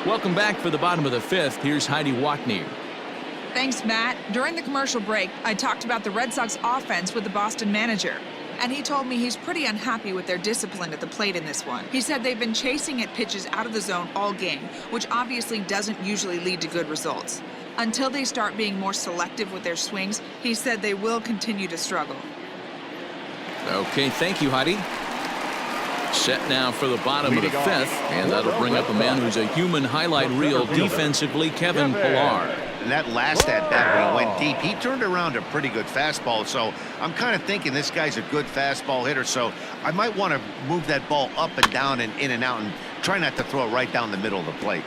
Welcome back for the bottom of the fifth. Here's Heidi Watney. Thanks, Matt. During the commercial break, I talked about the Red Sox offense with the Boston manager, and he told me he's pretty unhappy with their discipline at the plate in this one. He said they've been chasing at pitches out of the zone all game, which obviously doesn't usually lead to good results. Until they start being more selective with their swings, he said they will continue to struggle. Okay, thank you, Heidi. Set now for the bottom of the fifth, and that'll bring up a man who's a human highlight reel defensively, Kevin Pillar. And that last at-bat when he went deep, he turned around a pretty good fastball. So I'm kind of thinking this guy's a good fastball hitter. So I might want to move that ball up and down and in and out and try not to throw it right down the middle of the plate.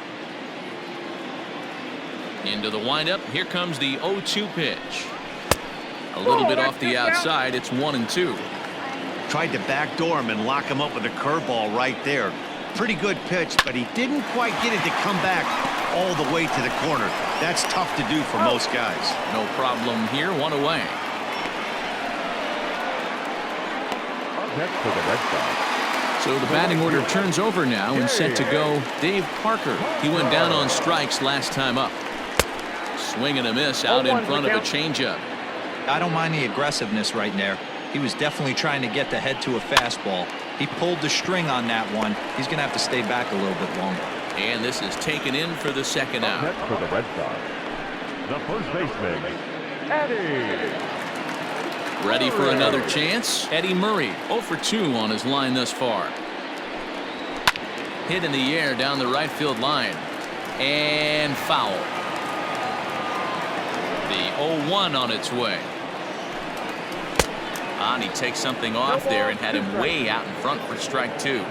Into the windup. Here comes the 0-2 pitch. A little bit off the outside. It's 1-2. Tried to backdoor him and lock him up with a curveball right there. Pretty good pitch, but he didn't quite get it to come back all the way to the corner. That's tough to do for most guys. No problem here. One away. Next for the Red Sox. So the batting order turns over now, and set to go Dave Parker. He went down on strikes last time up. Swing and a miss out in front of a changeup. I don't mind the aggressiveness right there. He was definitely trying to get the head to a fastball. He pulled the string on that one. He's going to have to stay back a little bit longer. And this is taken in for the second out. Next for the Red Sox, the first baseman, Eddie. Ready for another chance. Eddie Murray 0 for 2 on his line thus far. Hit in the air down the right field line. And foul. The 0-1 on its way. And he takes something off there and had him way out in front for strike 2.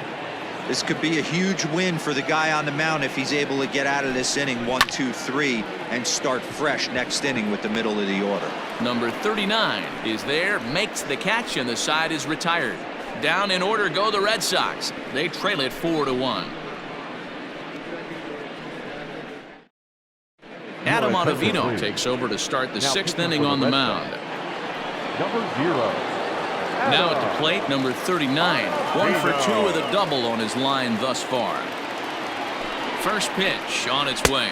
This could be a huge win for the guy on the mound if he's able to get out of this inning 1, 2, 3 and start fresh next inning with the middle of the order. Number 39 is there, makes the catch, and the side is retired. Down in order go the Red Sox. They trail it 4-1. Adam Ottavino takes over to start the sixth inning on the mound. Number 0. Now at the plate, number 39. 1 for 2 with a double on his line thus far. First pitch on its way.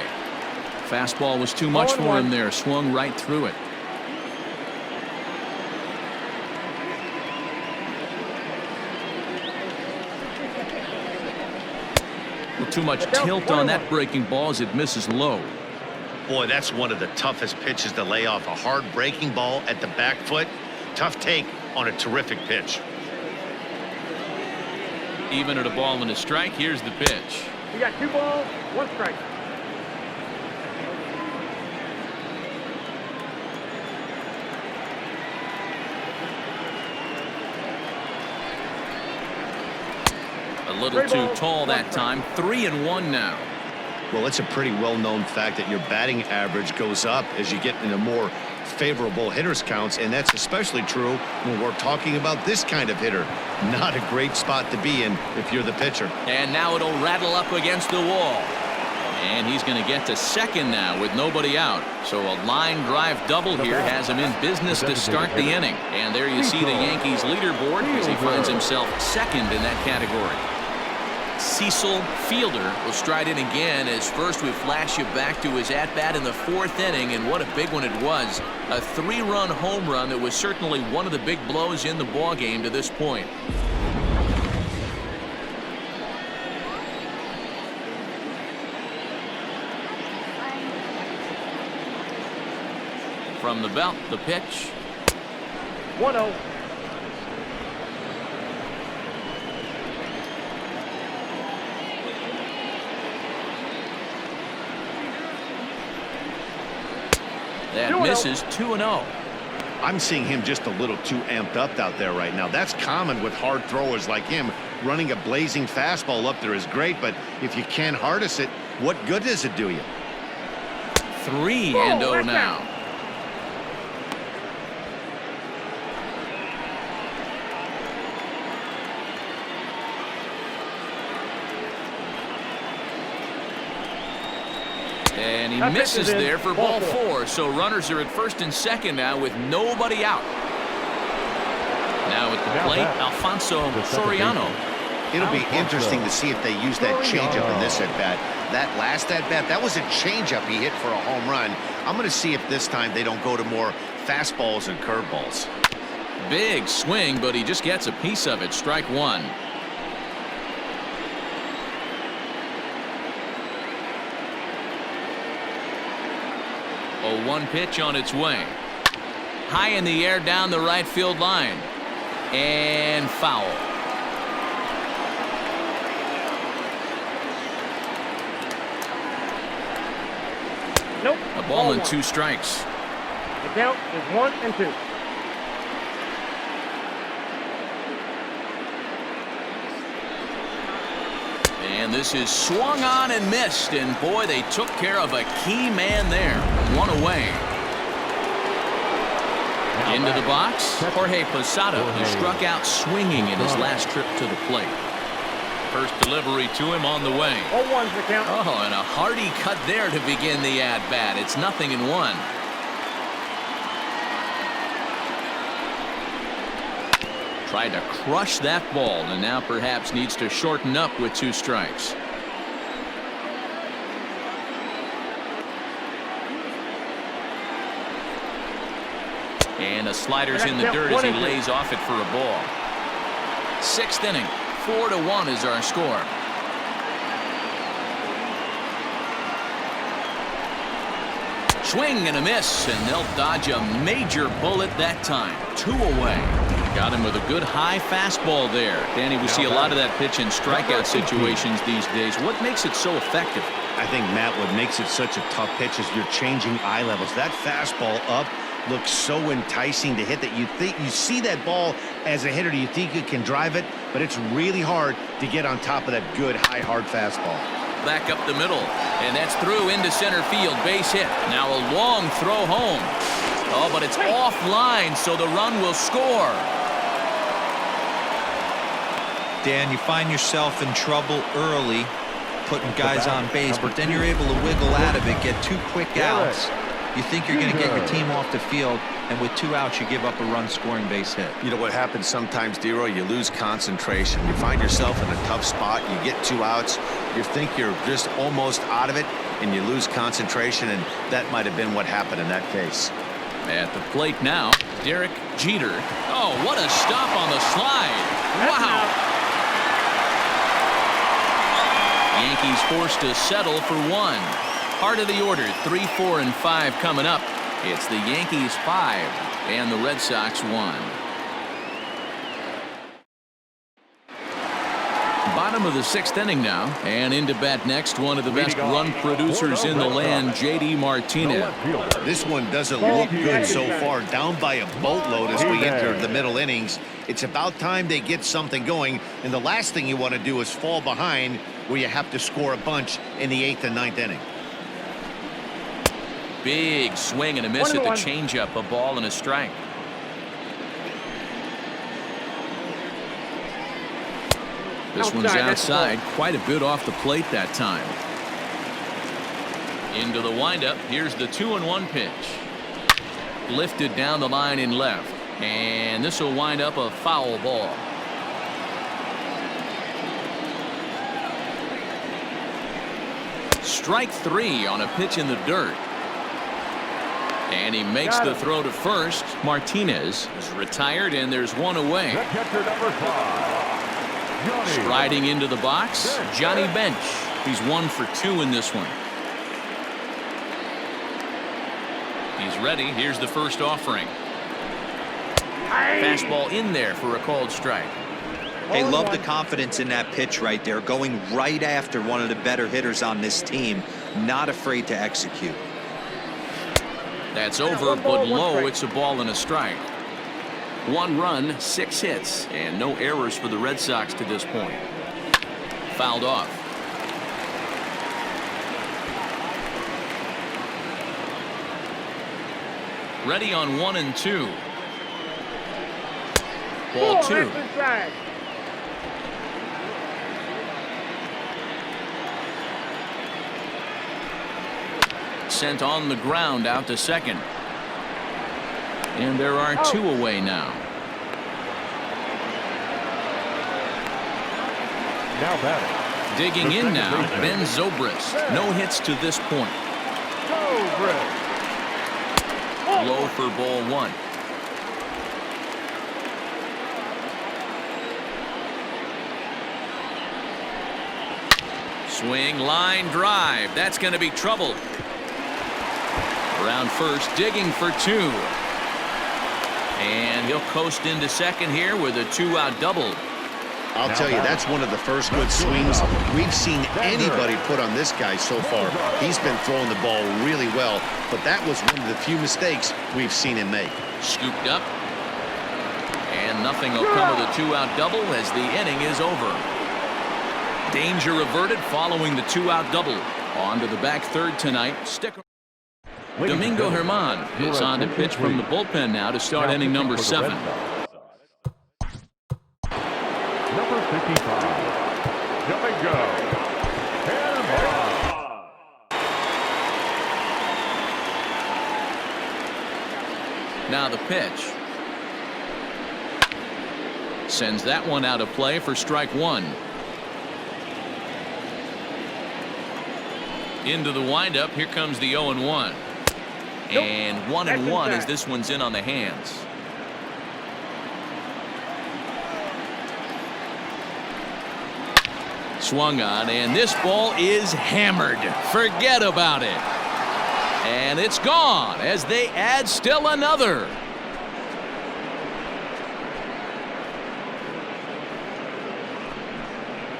Fastball was too much for him there. Swung right through it. Well, too much tilt on that breaking ball as it misses low. Boy, that's one of the toughest pitches to lay off. A hard breaking ball at the back foot. Tough take on a terrific pitch. Even at a ball and a strike, here's the pitch. We got 2 balls, 1 strike. A little too tall that time. 3-1 now. Well, it's a pretty well-known fact that your batting average goes up as you get into more favorable hitters counts, and that's especially true when we're talking about this kind of hitter. Not a great spot to be in if you're the pitcher. And now it'll rattle up against the wall. And he's going to get to second now with nobody out. So a line drive double here has him in business to start the inning. And there you see the Yankees leaderboard as he finds himself second in that category. Cecil Fielder will stride in again, as first we flash you back to his at-bat in the 4th inning, and what a big one it was. A 3-run home run that was certainly one of the big blows in the ballgame to this point. From the belt, the pitch. 1-0. That misses. 2-0. I'm seeing him just a little too amped up out there right now. That's common with hard throwers like him. Running a blazing fastball up there is great, but if you can't harness it, what good does it do you? 3-0 now. And he misses there for ball 4. So runners are at first and second now with nobody out. Now at the plate, Alfonso Soriano. It'll be interesting to see if they use that changeup in this at-bat. that last at-bat, that was a changeup he hit for a home run. I'm going to see if this time they don't go to more fastballs and curveballs. Big swing, but he just gets a piece of it. Strike one. A 1 pitch on its way. High in the air down the right field line. And foul. Nope. A ball and 2 strikes. The count is 1-2. And this is swung on and missed. And boy, they took care of a key man there. 1 away. Into the box, Jorge Posada, who struck out swinging in his last trip to the plate. First delivery to him on the way. 0-1's the count. Oh, and a hearty cut there to begin the at-bat. It's 0-1. Tried to crush that ball, and now perhaps needs to shorten up with 2 strikes. And the slider's in the dirt as he lays off it for a ball. 6th inning, 4-1 is our score. Swing and a miss, and they'll dodge a major bullet that time. 2 away. Got him with a good high fastball there. Danny, we see a lot of that pitch in strikeout situations these days. What makes it so effective? I think, Matt, what makes it such a tough pitch is you're changing eye levels. That fastball up looks so enticing to hit that you see that ball as a hitter, you think you can drive it, but it's really hard to get on top of that good high hard fastball. Back up the middle, and that's through into center field. Base hit. Now a long throw home. Oh, but it's offline, so the run will score. Dan, you find yourself in trouble early putting guys on base, but then you're able to wiggle out of it, get 2 quick outs. You think you're going to get your team off the field, and with 2 outs, you give up a run-scoring base hit. You know what happens sometimes, D-Roy? You lose concentration. You find yourself in a tough spot. You get 2 outs. You think you're just almost out of it, and you lose concentration, and that might have been what happened in that case. At the plate now, Derek Jeter. Oh, what a stop on the slide. Wow. Yankees forced to settle for 1. Part of the order, 3, 4, and 5 coming up. It's the Yankees 5 and the Red Sox 1. Bottom of the 6th inning now, and into bat next, one of the best run producers in the land, J.D. Martinez. This one doesn't look good so far, down by a boatload as we enter the middle innings. It's about time they get something going, and the last thing you want to do is fall behind where you have to score a bunch in the 8th and 9th inning. Big swing and a miss at the changeup, a ball and a strike. This one's outside, quite a bit off the plate that time. Into the windup, here's the 2-1 pitch. Lifted down the line in left, and this will wind up a foul ball. Strike 3 on a pitch in the dirt. And he makes the throw to first. Martinez is retired, and there's 1 away. Striding into the box, Johnny Bench. He's 1 for 2 in this one. He's ready. Here's the first offering. Fastball in there for a called strike. Hey, love the confidence in that pitch right there, going right after one of the better hitters on this team, not afraid to execute. That's over, but low. It's a ball and a strike. 1 run, 6 hits, and no errors for the Red Sox to this point. Fouled off. Ready on 1 and 2. Ball 2. Sent on the ground out to second. And there are 2 away now. Now batting, Digging in now, Ben Zobrist. No hits to this point. Low for ball one. Swing, line drive. That's going to be trouble. Around first, digging for two. And he'll coast into second here with a 2-out double. I'll tell you, that's one of the first good swings we've seen anybody put on this guy so far. He's been throwing the ball really well, but that was one of the few mistakes we've seen him make. Scooped up. And nothing will come of the 2-out double as the inning is over. Danger averted following the 2-out double. On to the back third tonight. Domingo Germán is on to pitch from the bullpen now to start inning number 7. Number 55, Domingo Germán. Now the pitch. Sends that one out of play for strike one. Into the windup. Here comes the 0-1. And 1-1 as this one's in on the hands. Swung on, and this ball is hammered. Forget about it. And it's gone as they add still another.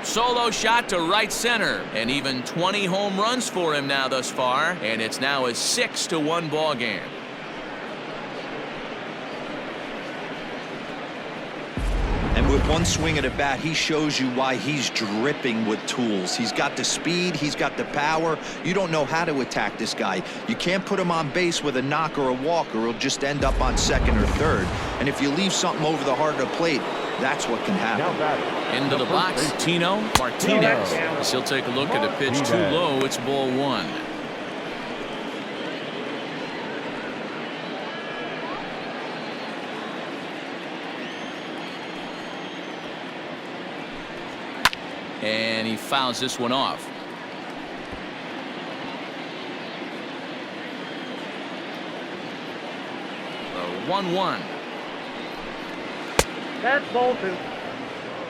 Solo shot to right center, and even 20 home runs for him now thus far, and it's now a 6-1 ball game. And with one swing at a bat, he shows you why he's dripping with tools. He's got the speed, he's got the power. You don't know how to attack this guy. You can't put him on base with a knock or a walk, or he'll just end up on second or third. And if you leave something over the heart of the plate, that's what can happen. Into the box, Tino Martinez. As he'll take a look at a pitch too low. It's ball one. And he fouls this one off. The 1-1. That's Bolton.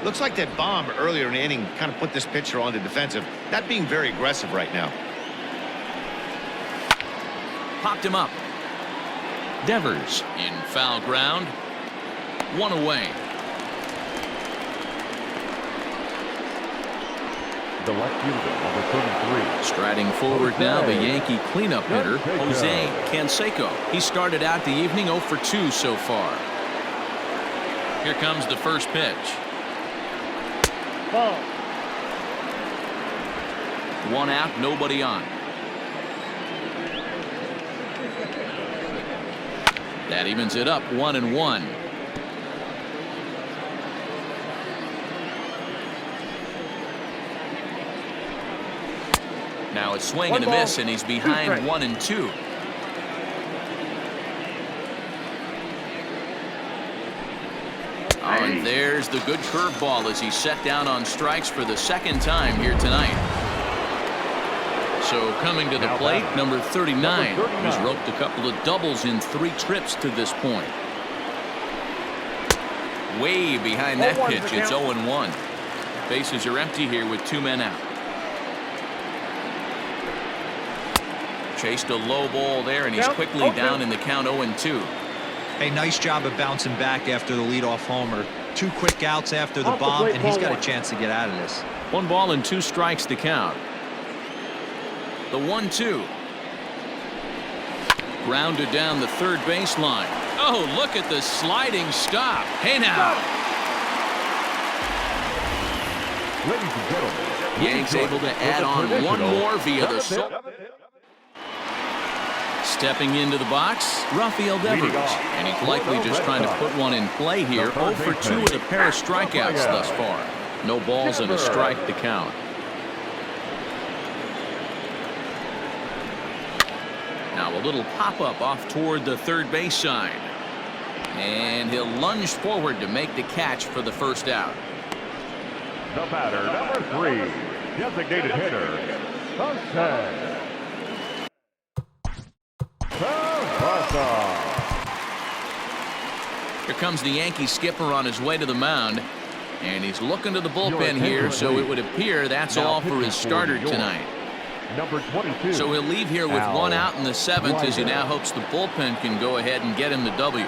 Looks like that bomb earlier in the inning kind of put this pitcher on the defensive, not being very aggressive right now. Popped him up. Devers in foul ground. One away. The left fielder, number 33. Striding forward now, the Yankee cleanup hitter, Jose Canseco. He started out the evening 0 for 2 so far. Here comes the first pitch. Ball. One out, nobody on. That evens it up, 1-1. Now a swing and a miss, and he's behind 1-2. Oh, and there's the good curveball as he's set down on strikes for the second time here tonight. So coming to the plate, number 39, who's roped a couple of doubles in 3 trips to this point. Way behind that pitch, it's 0-1. Bases are empty here with 2 men out. Chased a low ball there, and he's quickly down in the count 0-2. Hey, nice job of bouncing back after the leadoff homer. 2 quick outs after the bomb, and he's got a chance to get out of this. 1 ball and 2 strikes to count. The 1-2. Grounded down the third baseline. Oh, look at the sliding stop. Hey now. Ladies and gentlemen, Yanks able to add on 1 more via the stepping into the box, Rafael Devers, and he's likely just trying to put one in play here. 0 for 2 with a pair of strikeouts thus far. No balls and a strike to count. Now a little pop-up off toward the third base side. And he'll lunge forward to make the catch for the first out. the batter, number 3, designated hitter, Sunset. Here comes the Yankee skipper on his way to the mound. And he's looking to the bullpen here, so it would appear that's all for his starter tonight. Number 22. So he'll leave here with one out in the 7th as he now hopes the bullpen can go ahead and get him the W.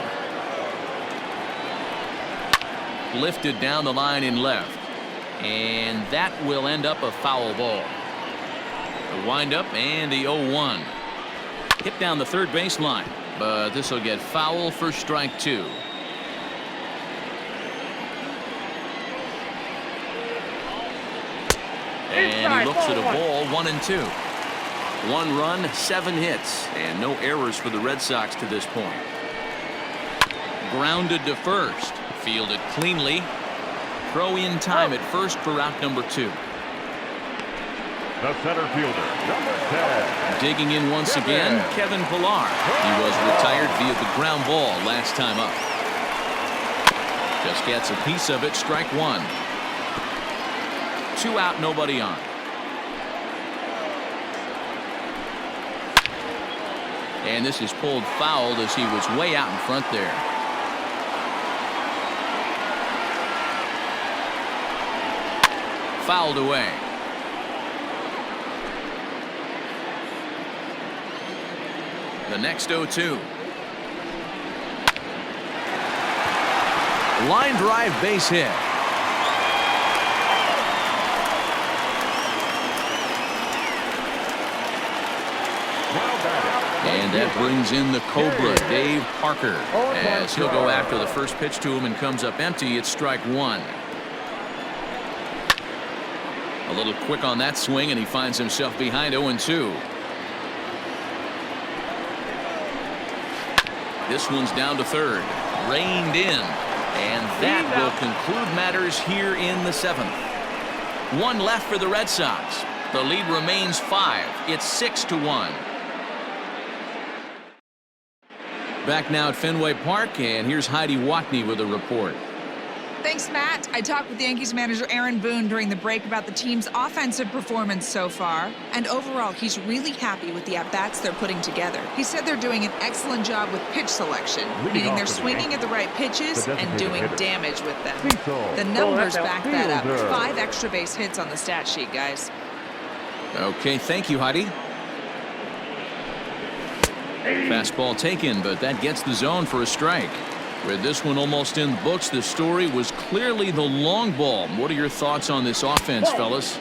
Lifted down the line in left. And that will end up a foul ball. The windup and the 0-1. Hit down the third baseline, but this will get foul for strike 2. And he looks at a ball, 1-2. 1 run, 7 hits, and no errors for the Red Sox to this point. Grounded to first, fielded cleanly. Throw in time at first for out number 2. The center fielder, number 10. Digging in once again, Kevin Pillar. He was retired via the ground ball last time up. Just gets a piece of it, strike 1. 2 out, nobody on. And this is pulled foul as he was way out in front there. Fouled away. The next 0-2. Line drive base hit. And that brings in the Cobra, Dave Parker, as he'll go after the first pitch to him and comes up empty. It's strike 1. A little quick on that swing, and he finds himself behind 0-2. This one's down to third, reined in, and that will conclude matters here in the 7th. 1 left for the Red Sox. The lead remains 5. It's 6-1. Back now at Fenway Park, and here's Heidi Watney with a report. Thanks, Matt. I talked with Yankees manager Aaron Boone during the break about the team's offensive performance so far, and overall, he's really happy with the at-bats they're putting together. He said they're doing an excellent job with pitch selection, meaning they're swinging at the right pitches and doing damage with them. The numbers back that up. 5 extra base hits on the stat sheet, guys. Okay, thank you, Heidi. Fastball taken, but that gets the zone for a strike. With this one almost in the books, the story was clearly the long ball. What are your thoughts on this offense, fellas?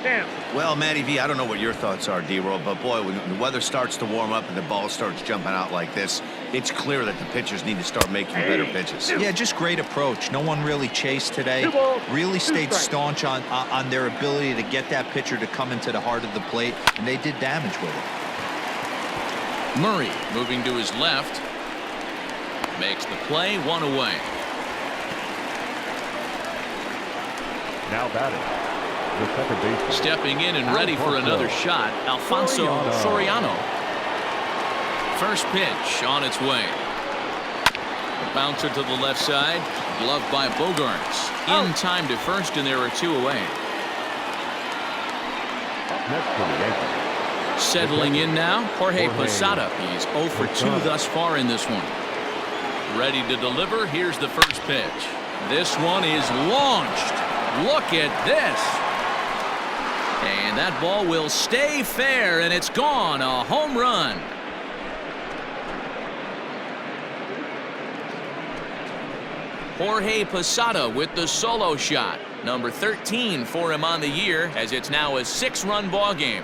Well, Matty V, I don't know what your thoughts are, D-Roll, but boy, when the weather starts to warm up and the ball starts jumping out like this, it's clear that the pitchers need to start making better pitches. Yeah, just great approach. No one really chased today. Really stayed staunch on their ability to get that pitcher to come into the heart of the plate, and they did damage with it. Murray moving to his left. Makes the play, 1 away. Now batting, the second baseman. Stepping in and ready for another shot, Alfonso Soriano. First pitch on its way. A bouncer to the left side, gloved by Bogarts. In time to first, and there are 2 away. Up next for the Yankees. Settling in now, Jorge Posada. He's 0 for 2 thus far in this one. Ready to deliver. Here's the first pitch. This one is launched. Look at this. And that ball will stay fair, and it's gone. A home run. Jorge Posada with the solo shot. Number 13 for him on the year, as it's now a 6-run ball game.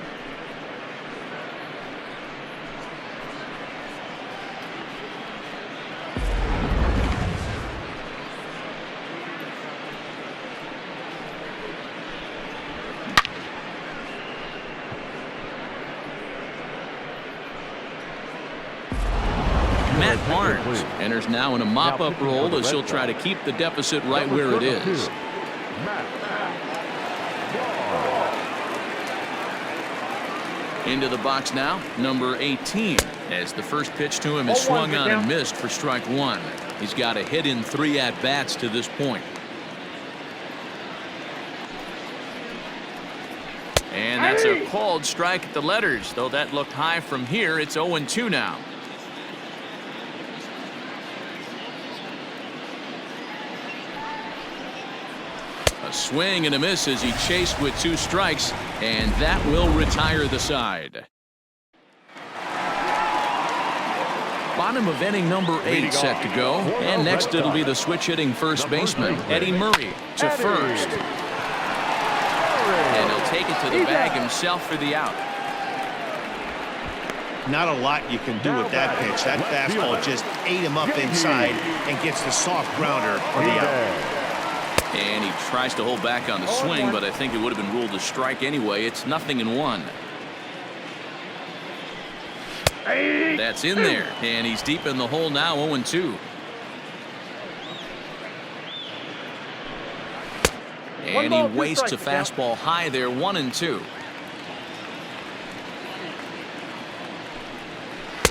Barnes enters now in a mop-up role as he'll try to keep the deficit right where it is. Into the box now, number 18, as the first pitch to him is swung on and missed for strike 1. He's got a hit in 3 at-bats to this point. And that's a called strike at the letters, though that looked high from here. It's 0-2 now. A swing and a miss as he chased with 2 strikes, and that will retire the side. Bottom of inning number 8 set to go, and next it'll be the switch-hitting first baseman, Eddie Murray, to first. And he'll take it to the bag himself for the out. Not a lot you can do with that pitch. That fastball just ate him up inside and gets the soft grounder for the out. And he tries to hold back on the swing, but I think it would have been ruled a strike anyway. It's 0-1. That's in there, and he's deep in the hole now, 0-2. And he wastes a fastball high there, 1-2.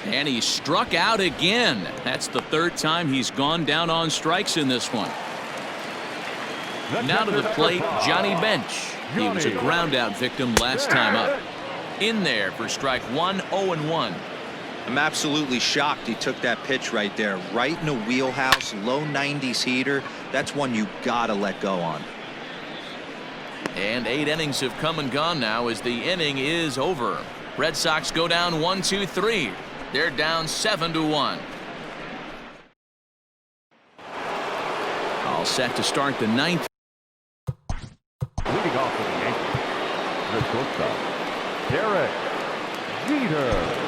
And he struck out again. That's the 3rd time he's gone down on strikes in this one. Now to the plate, Johnny Bench. He was a ground-out victim last time up. In there for strike 1, 0-1. I'm absolutely shocked he took that pitch right there. Right in the wheelhouse, low 90s heater. That's one you gotta let go on. And 8 innings have come and gone now as the inning is over. Red Sox go down 1-2-3. They're down 7-1. All set to start the 9th. Leading off for the Yankees, the shortstop, Derek Jeter.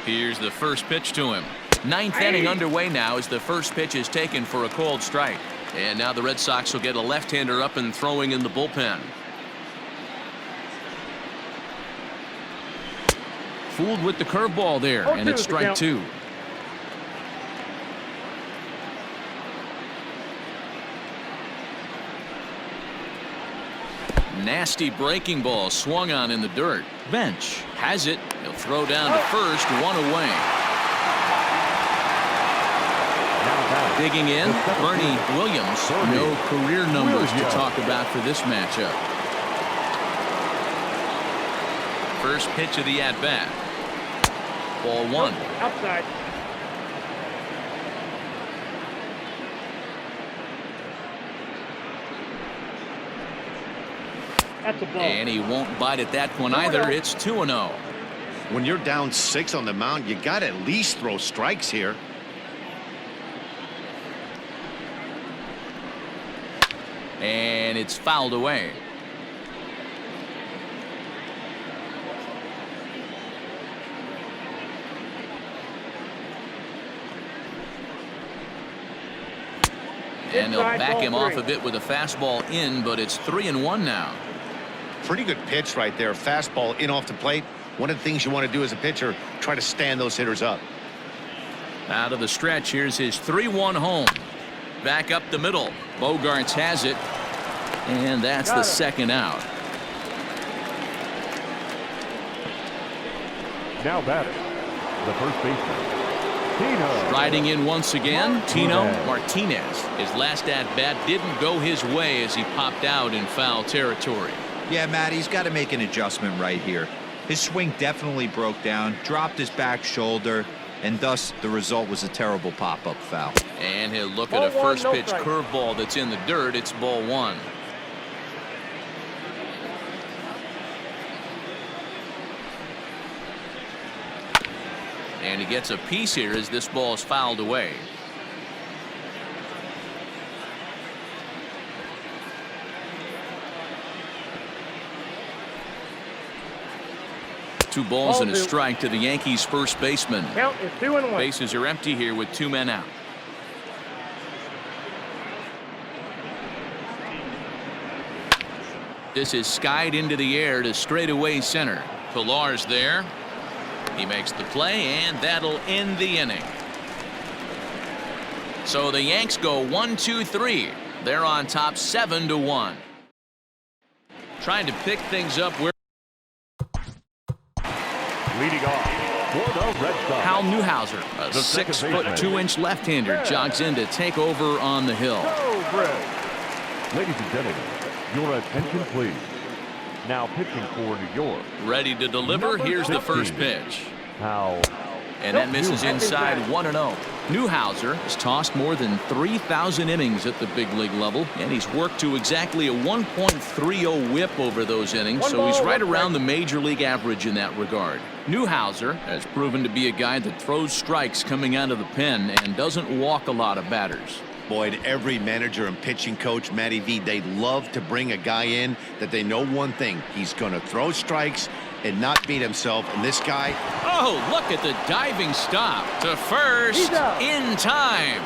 Here's the first pitch to him. 9th inning underway now as the first pitch is taken for a called strike. And now the Red Sox will get a left-hander up and throwing in the bullpen. Fooled with the curveball there, and it's strike 2. Nasty breaking ball swung on in the dirt. Bench has it. He'll throw down to first, 1 away. Digging in, Bernie Williams. No career numbers to talk about for this matchup. First pitch of the at-bat. Ball 1. Outside. That's a ball. And he won't bite at that one either. It's 2-0. When you're down 6 on the mound, you got to at least throw strikes here. And it's fouled away. And they'll back him off of it with a fastball in, but it's 3-1 now. Pretty good pitch right there. Fastball in off the plate. One of the things you want to do as a pitcher, try to stand those hitters up. Out of the stretch, here's his 3-1 home. Back up the middle. Bogarts has it. And that's the second out. Now batting, the first baseman, Tino. Riding in once again, Tino Martinez. His last at-bat didn't go his way as he popped out in foul territory. Yeah, Matt, he's got to make an adjustment right here. His swing definitely broke down, dropped his back shoulder, and thus the result was a terrible pop-up foul. And he'll look at a first pitch curveball that's in the dirt. It's ball 1. And he gets a piece here as this ball is fouled away. Two balls and a strike to the Yankees first baseman. Count is 2-1. Bases are empty here with 2 men out. This is skied into the air to straightaway center. Pilar's there. He makes the play, and that'll end the inning. So the Yanks go 1-2-3. They're on top 7-1. trying to pick things up where. Leading off for the Red Sox, Hal Newhouser, a the second 6'2" left-hander, jogs in to take over on the hill. Go Red. Ladies and gentlemen, your attention please. Now pitching for New York. Ready to deliver. Here's the first pitch. Hal. And that misses inside 1-0. Newhouser has tossed more than 3,000 innings at the big league level, and he's worked to exactly a 1.30 whip over those innings, so he's right around the major league average in that regard. Newhouser has proven to be a guy that throws strikes coming out of the pen and doesn't walk a lot of batters. Boyd, every manager and pitching coach, Matty V, they love to bring a guy in that they know one thing. He's going to throw strikes and not beat himself. And this guy. Oh, look at the diving stop to first in time.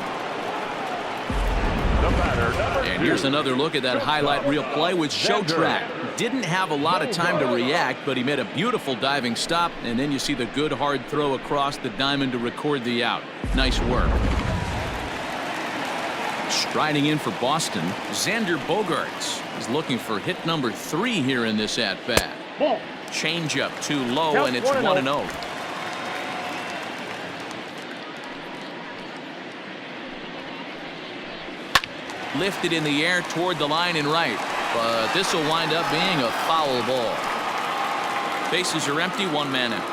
The batter, And here's another look at that highlight reel play with Show Track. Didn't have a lot of time to react, but he made a beautiful diving stop, and then you see the good hard throw across the diamond to record the out. Nice work. Striding in for Boston, Xander Bogaerts is looking for hit number 3 here in this at-bat. Changeup too low, and it's 1-0. Lifted in the air toward the line and right, but this will wind up being a foul ball. Bases are empty, 1 man out.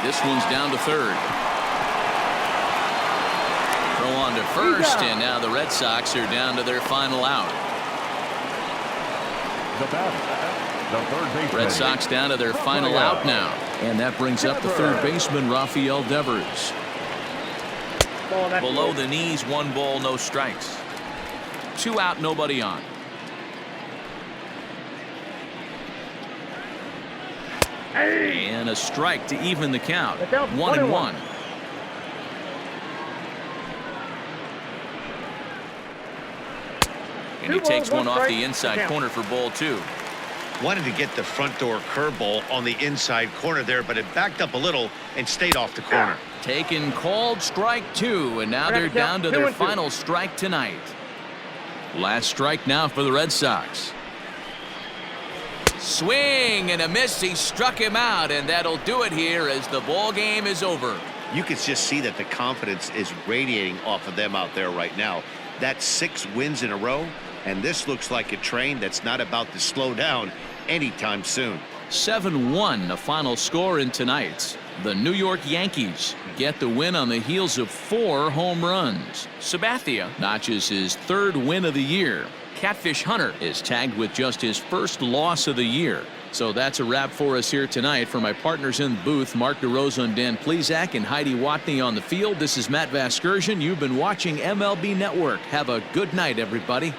This one's down to third. Throw on to first, and now the Red Sox are down to their final out. The batter, the third baseman. Red Sox down to their final out now, and that brings up the third baseman, Rafael Devers. Below the knees, 1 ball, no strikes. 2 out, nobody on. And a strike to even the count. 1-1. And he takes one off the inside corner for ball 2. Wanted to get the front door curveball on the inside corner there, but it backed up a little and stayed off the corner. Taken, called strike 2, and now they're down to their final strike tonight. Last strike now for the Red Sox. Swing and a miss. He struck him out, and that'll do it here as the ball game is over. You can just see that the confidence is radiating off of them out there right now. That's 6 wins in a row, and this looks like a train that's not about to slow down anytime soon. 7-1 the final score in tonight's. The New York Yankees get the win on the heels of 4 home runs. Sabathia notches his 3rd win of the year. Catfish Hunter is tagged with just his 1st loss of the year. So that's a wrap for us here tonight. For my partners in the booth, Mark DeRosa and Dan Plesac, and Heidi Watney on the field, this is Matt Vasgersian. You've been watching MLB Network. Have a good night, everybody.